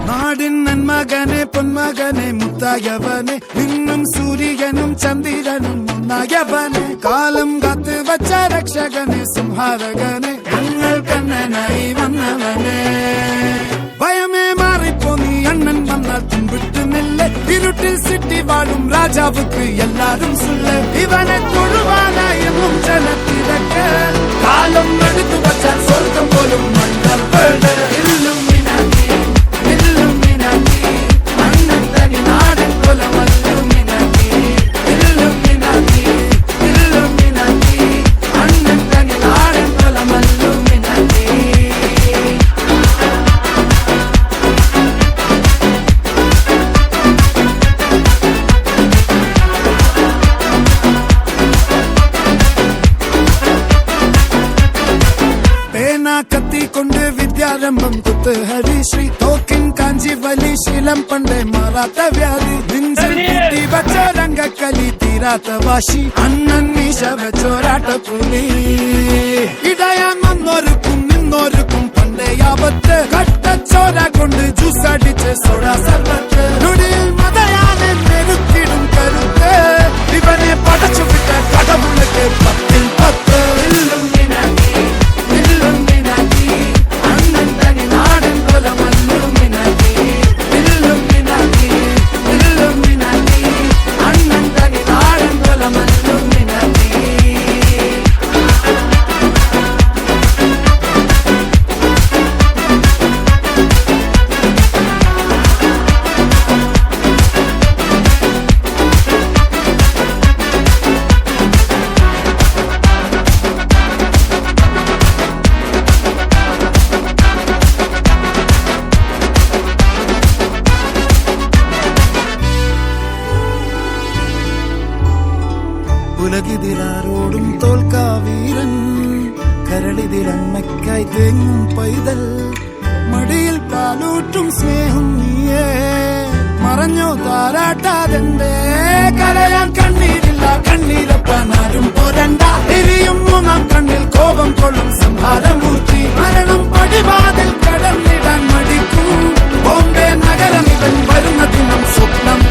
നാടിൻ നന്മകനെ പൊന്മകനെ മുത്തായവനെ നിന്നും സൂര്യനും ചന്ദ്രനും ഒന്നായവനെ കാലം കാത്ത് വച്ച രക്ഷകനെ സംഹാരകനെ ഞങ്ങൾ കണ്ണനായി വന്നവനെ ഭയമേ മാറിപ്പോ നീ അണ്ണൻ വന്നാൽ തുമ്പിട്ടുന്നില്ല ഇരുട്ടിൽ സിറ്റി വാഴും രാജാവുക്ക് എല്ലാരും സുല്ല ഇവനെ തൊഴുവാനായും ജനത്തിരക്ക് കാലം എടുത്തു വച്ചാൽ സ്വർഗം പോലും മണ്ണപ്പേട് കത്തിക്കൊണ്ട് വിദ്യാരംഭം കുത്ത് ഹരിശ്രീ തോക്കിൻ കാഞ്ചി വലി ശീലം പണ്ടേ മാറാത്ത വ്യാധി നെഞ്ചിൽ കൂട്ടി വച്ച രംഗക്കലി തീരാത്ത വാശി അണ്ണൻ മീശ വെച്ചോരാട്ട പുലി ഇടയാങ്ങൊന്നൊരുക്കും നിന്നൊരുക്കും പണ്ടേ ആപത്ത് കട്ടച്ചോര കൊണ്ട് ജ്യൂസ് അടിച്ച് സോഡ സർബത്ത് നൊടിയിൽ മതയാനെ മെരുക്കിടും കരുത്ത് ഇവനെ പടച്ചു വിട്ട കടവുള്ളക്ക് 10-10 ഉലകിതിലാരോടും തോൽക്കാവീരൻ കരളിതിലമ്മയ്ക്കായി തേങ്ങും പൈതൽ മടിയിൽ പാലൂട്ടും സ്നേഹം നീയേ മറഞ്ഞോ താരാട്ടാതെന്റെ കരയാൻ കണ്ണീരില്ല കണ്ണീരപ്പാനാരും പോരണ്ട എരിയും മൂന്നാം കണ്ണിൽ കോപം കൊള്ളും സംഹാരമൂർത്തി മരണം പടിവാതിൽ കടന്നിടാൻ മടിക്കും ബോംബെ നഗരം ഇവൻ വരുന്ന ദിനം സ്വപ്നം